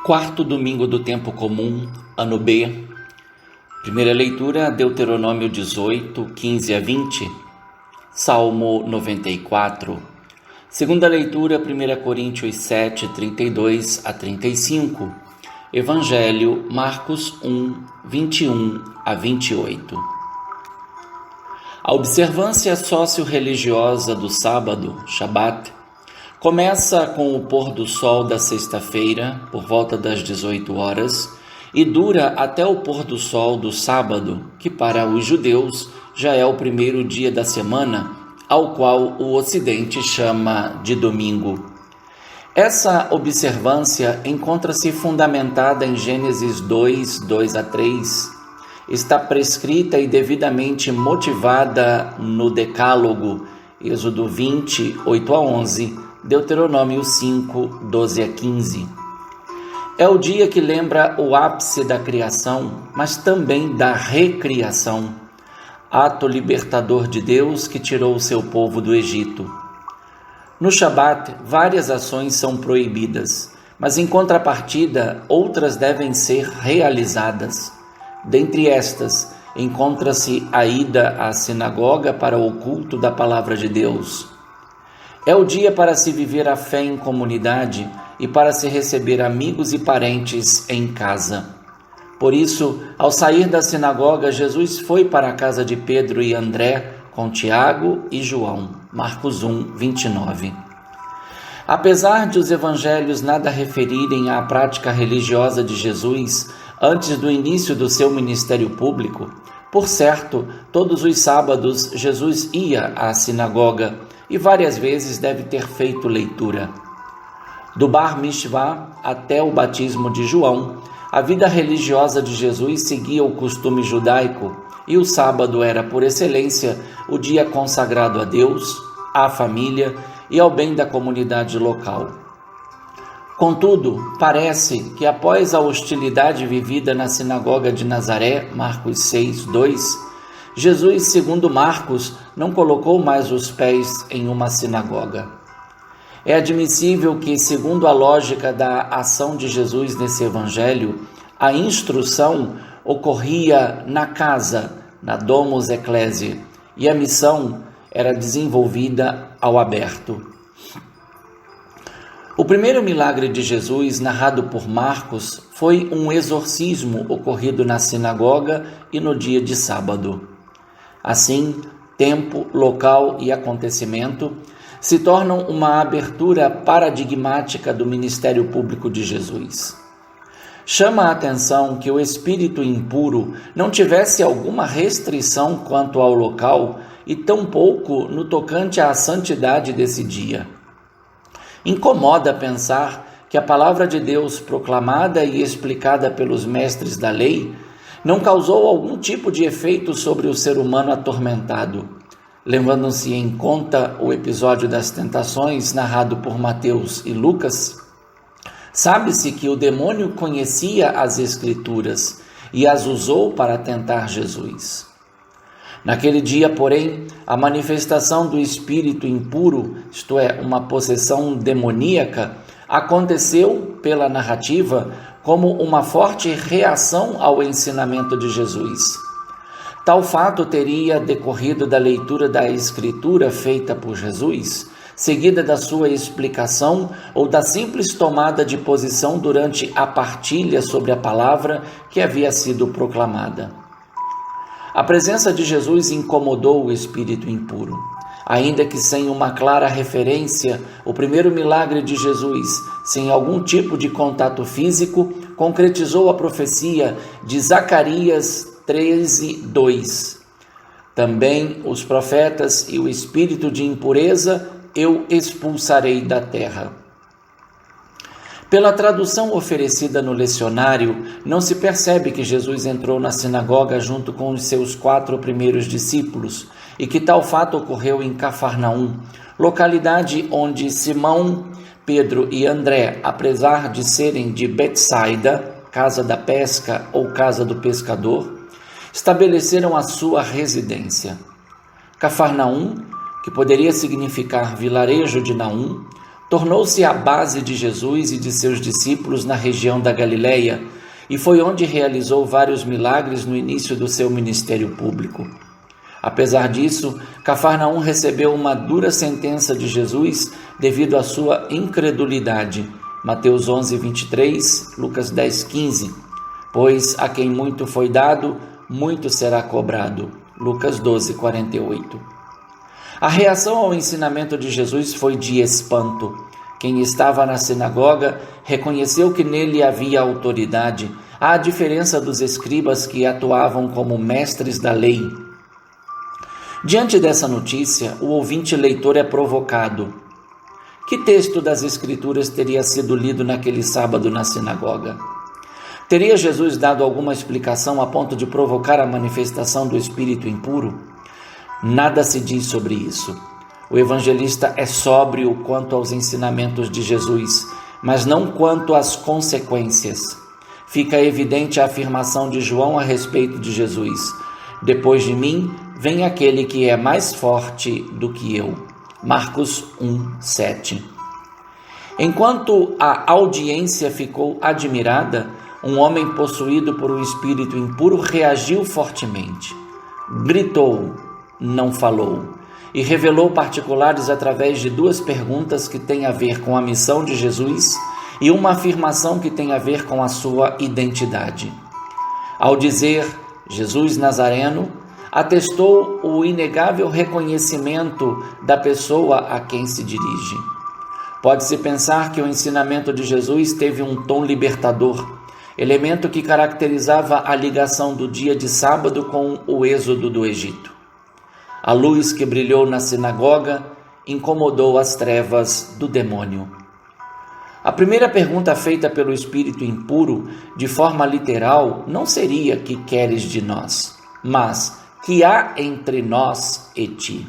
Quarto domingo do tempo comum, ano B. Primeira leitura, Deuteronômio 18, 15 a 20. Salmo 94. Segunda leitura, 1 Coríntios 7, 32 a 35. Evangelho, Marcos 1, 21 a 28. A observância socio-religiosa do sábado, Shabat, começa com o pôr do sol da sexta-feira, por volta das 18 horas, e dura até o pôr do sol do sábado, que para os judeus já é o primeiro dia da semana, ao qual o Ocidente chama de domingo. Essa observância encontra-se fundamentada em Gênesis 2, 2 a 3, está prescrita e devidamente motivada no Decálogo, Êxodo 20, 8 a 11, Deuteronômio 5, 12 a 15. É o dia que lembra o ápice da criação, mas também da recriação, ato libertador de Deus que tirou o seu povo do Egito. No Shabat, várias ações são proibidas, mas em contrapartida, outras devem ser realizadas. Dentre estas, encontra-se a ida à sinagoga para o culto da palavra de Deus. É o dia para se viver a fé em comunidade e para se receber amigos e parentes em casa. Por isso, ao sair da sinagoga, Jesus foi para a casa de Pedro e André com Tiago e João. Marcos 1, 29. Apesar de os evangelhos nada referirem à prática religiosa de Jesus antes do início do seu ministério público, por certo, todos os sábados Jesus ia à sinagoga e várias vezes deve ter feito leitura. Do Bar Mishvá até o batismo de João, a vida religiosa de Jesus seguia o costume judaico e o sábado era, por excelência, o dia consagrado a Deus, à família e ao bem da comunidade local. Contudo, parece que após a hostilidade vivida na sinagoga de Nazaré, Marcos 6, 2, Jesus, segundo Marcos, não colocou mais os pés em uma sinagoga. É admissível que, segundo a lógica da ação de Jesus nesse evangelho, a instrução ocorria na casa, na Domus Ecclesiae, e a missão era desenvolvida ao aberto. O primeiro milagre de Jesus, narrado por Marcos, foi um exorcismo ocorrido na sinagoga e no dia de sábado. Assim, tempo, local e acontecimento se tornam uma abertura paradigmática do ministério público de Jesus. Chama a atenção que o espírito impuro não tivesse alguma restrição quanto ao local e tampouco no tocante à santidade desse dia. Incomoda pensar que a palavra de Deus proclamada e explicada pelos mestres da lei não causou algum tipo de efeito sobre o ser humano atormentado. Levando-se em conta o episódio das tentações narrado por Mateus e Lucas, sabe-se que o demônio conhecia as Escrituras e as usou para tentar Jesus. Naquele dia, porém, a manifestação do espírito impuro, isto é, uma possessão demoníaca, aconteceu pela narrativa como uma forte reação ao ensinamento de Jesus. Tal fato teria decorrido da leitura da Escritura feita por Jesus, seguida da sua explicação ou da simples tomada de posição durante a partilha sobre a palavra que havia sido proclamada. A presença de Jesus incomodou o espírito impuro. Ainda que sem uma clara referência, o primeiro milagre de Jesus, sem algum tipo de contato físico, concretizou a profecia de Zacarias 13, 2. Também os profetas e o espírito de impureza eu expulsarei da terra. Pela tradução oferecida no lecionário, não se percebe que Jesus entrou na sinagoga junto com os seus 4 primeiros discípulos e que tal fato ocorreu em Cafarnaum, localidade onde Simão, Pedro e André, apesar de serem de Betsaida, casa da pesca ou casa do pescador, estabeleceram a sua residência. Cafarnaum, que poderia significar vilarejo de Naum, tornou-se a base de Jesus e de seus discípulos na região da Galileia e foi onde realizou vários milagres no início do seu ministério público. Apesar disso, Cafarnaum recebeu uma dura sentença de Jesus devido à sua incredulidade. Mateus 11, 23, Lucas 10, 15. Pois a quem muito foi dado, muito será cobrado. Lucas 12, 48. A reação ao ensinamento de Jesus foi de espanto. Quem estava na sinagoga reconheceu que nele havia autoridade, à diferença dos escribas que atuavam como mestres da lei. Diante dessa notícia, o ouvinte leitor é provocado. Que texto das Escrituras teria sido lido naquele sábado na sinagoga? Teria Jesus dado alguma explicação a ponto de provocar a manifestação do espírito impuro? Nada se diz sobre isso. O evangelista é sóbrio quanto aos ensinamentos de Jesus, mas não quanto às consequências. Fica evidente a afirmação de João a respeito de Jesus: depois de mim vem aquele que é mais forte do que eu. Marcos 1, 7. Enquanto a audiência ficou admirada, um homem possuído por um espírito impuro reagiu fortemente. Gritou, não falou, e revelou particulares através de duas perguntas que têm a ver com a missão de Jesus e uma afirmação que tem a ver com a sua identidade. Ao dizer Jesus Nazareno, atestou o inegável reconhecimento da pessoa a quem se dirige. Pode-se pensar que o ensinamento de Jesus teve um tom libertador, elemento que caracterizava a ligação do dia de sábado com o êxodo do Egito. A luz que brilhou na sinagoga incomodou as trevas do demônio. A primeira pergunta feita pelo espírito impuro, de forma literal, não seria: que queres de nós? Mas: que há entre nós e ti?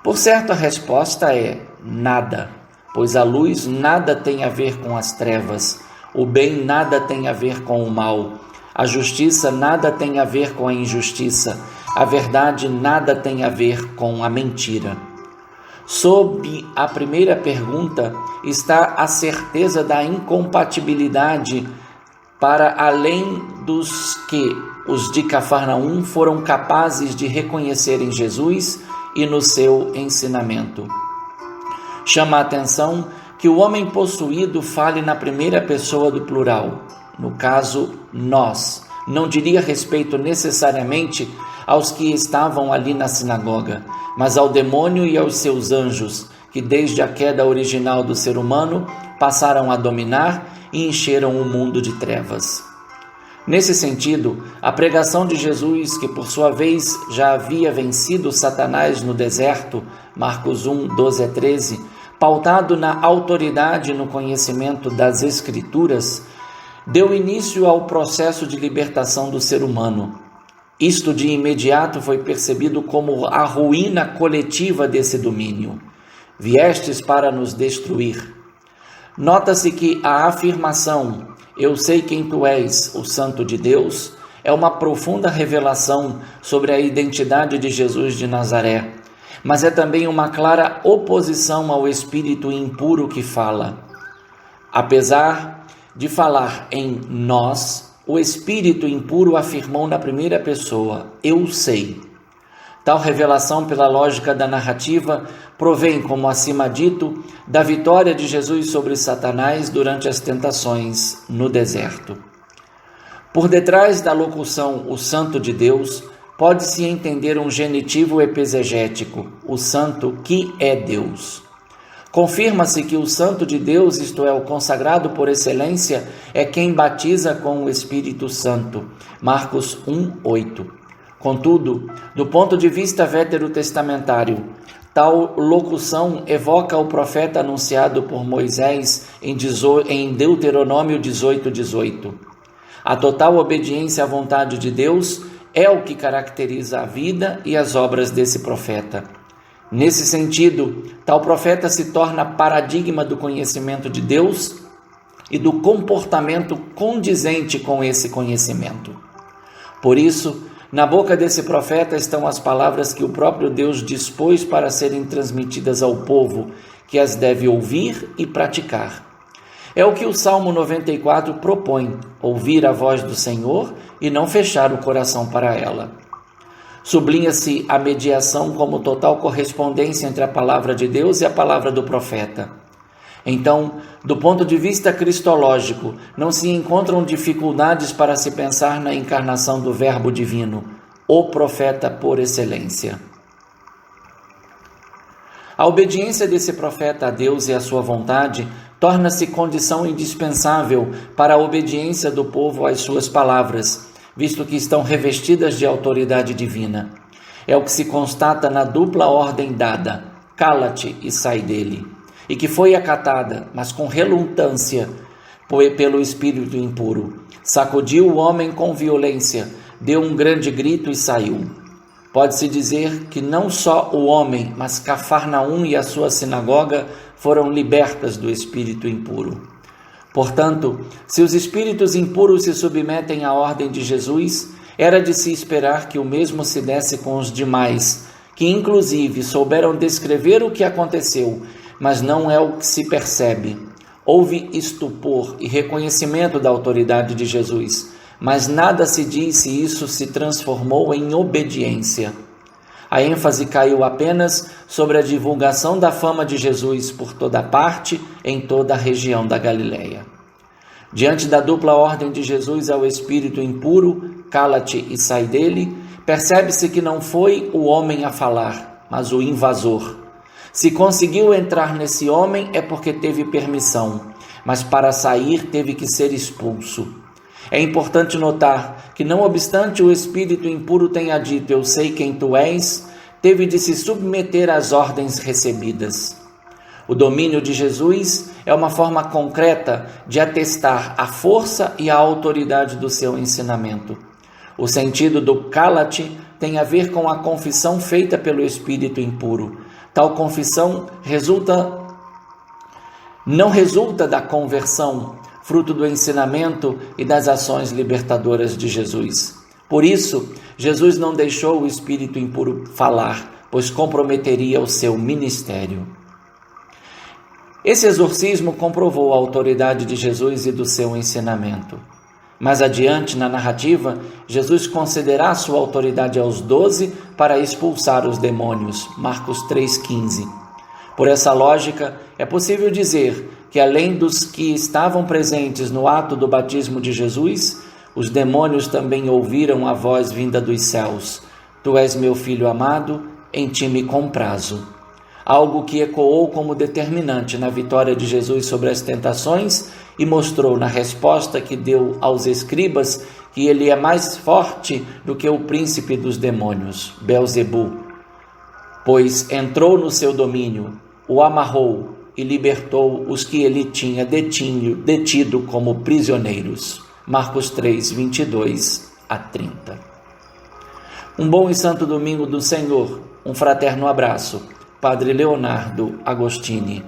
Por certo, a resposta é: nada, pois a luz nada tem a ver com as trevas, o bem nada tem a ver com o mal, a justiça nada tem a ver com a injustiça, a verdade nada tem a ver com a mentira. Sob a primeira pergunta está a certeza da incompatibilidade para além dos que os de Cafarnaum foram capazes de reconhecer em Jesus e no seu ensinamento. Chama a atenção que o homem possuído fale na primeira pessoa do plural, no caso, nós. Não diria respeito necessariamente aos que estavam ali na sinagoga, mas ao demônio e aos seus anjos, que desde a queda original do ser humano passaram a dominar e encheram o mundo de trevas. Nesse sentido, a pregação de Jesus, que por sua vez já havia vencido Satanás no deserto, Marcos 1, 12 a 13, pautado na autoridade e no conhecimento das Escrituras, deu início ao processo de libertação do ser humano. Isto de imediato foi percebido como a ruína coletiva desse domínio. Viestes para nos destruir. Nota-se que a afirmação "Eu sei quem tu és, o Santo de Deus", é uma profunda revelação sobre a identidade de Jesus de Nazaré, mas é também uma clara oposição ao espírito impuro que fala. Apesar de falar em nós, o espírito impuro afirmou na primeira pessoa: eu sei. Tal revelação, pela lógica da narrativa, provém, como acima dito, da vitória de Jesus sobre Satanás durante as tentações no deserto. Por detrás da locução "o Santo de Deus", pode-se entender um genitivo epesegético, o Santo que é Deus. Confirma-se que o Santo de Deus, isto é, o consagrado por excelência, é quem batiza com o Espírito Santo. Marcos 1, 8. Contudo, do ponto de vista veterotestamentário, tal locução evoca o profeta anunciado por Moisés em Deuteronômio 18, 18. A total obediência à vontade de Deus é o que caracteriza a vida e as obras desse profeta. Nesse sentido, tal profeta se torna paradigma do conhecimento de Deus e do comportamento condizente com esse conhecimento. Por isso, na boca desse profeta estão as palavras que o próprio Deus dispôs para serem transmitidas ao povo, que as deve ouvir e praticar. É o que o Salmo 94 propõe, ouvir a voz do Senhor e não fechar o coração para ela. Sublinha-se a mediação como total correspondência entre a palavra de Deus e a palavra do profeta. Então, do ponto de vista cristológico, não se encontram dificuldades para se pensar na encarnação do Verbo divino, o profeta por excelência. A obediência desse profeta a Deus e à sua vontade torna-se condição indispensável para a obediência do povo às suas palavras, visto que estão revestidas de autoridade divina. É o que se constata na dupla ordem dada, cala-te e sai dele, e que foi acatada, mas com relutância, pelo espírito impuro. Sacudiu o homem com violência, deu um grande grito e saiu. Pode-se dizer que não só o homem, mas Cafarnaum e a sua sinagoga foram libertas do espírito impuro. Portanto, se os espíritos impuros se submetem à ordem de Jesus, era de se esperar que o mesmo se desse com os demais, que inclusive souberam descrever o que aconteceu, mas não é o que se percebe. Houve estupor e reconhecimento da autoridade de Jesus, mas nada se diz se isso se transformou em obediência. A ênfase caiu apenas sobre a divulgação da fama de Jesus por toda parte, em toda a região da Galileia. Diante da dupla ordem de Jesus ao espírito impuro, cala-te e sai dele, percebe-se que não foi o homem a falar, mas o invasor. Se conseguiu entrar nesse homem é porque teve permissão, mas para sair teve que ser expulso. É importante notar que, não obstante o espírito impuro tenha dito, eu sei quem tu és, teve de se submeter às ordens recebidas. O domínio de Jesus é uma forma concreta de atestar a força e a autoridade do seu ensinamento. O sentido do cala-te tem a ver com a confissão feita pelo espírito impuro. Tal confissão não resulta da conversão, fruto do ensinamento e das ações libertadoras de Jesus. Por isso, Jesus não deixou o espírito impuro falar, pois comprometeria o seu ministério. Esse exorcismo comprovou a autoridade de Jesus e do seu ensinamento. Mais adiante, na narrativa, Jesus concederá sua autoridade aos 12 para expulsar os demônios, Marcos 3,15. Por essa lógica, é possível dizer que, além dos que estavam presentes no ato do batismo de Jesus, os demônios também ouviram a voz vinda dos céus: Tu és meu filho amado, em ti me comprazo. Algo que ecoou como determinante na vitória de Jesus sobre as tentações e mostrou na resposta que deu aos escribas que ele é mais forte do que o príncipe dos demônios, Belzebu, pois entrou no seu domínio, o amarrou e libertou os que ele tinha detido como prisioneiros. Marcos 3, 22 a 30. Um bom e santo domingo do Senhor. Um fraterno abraço. Padre Leonardo Agostini.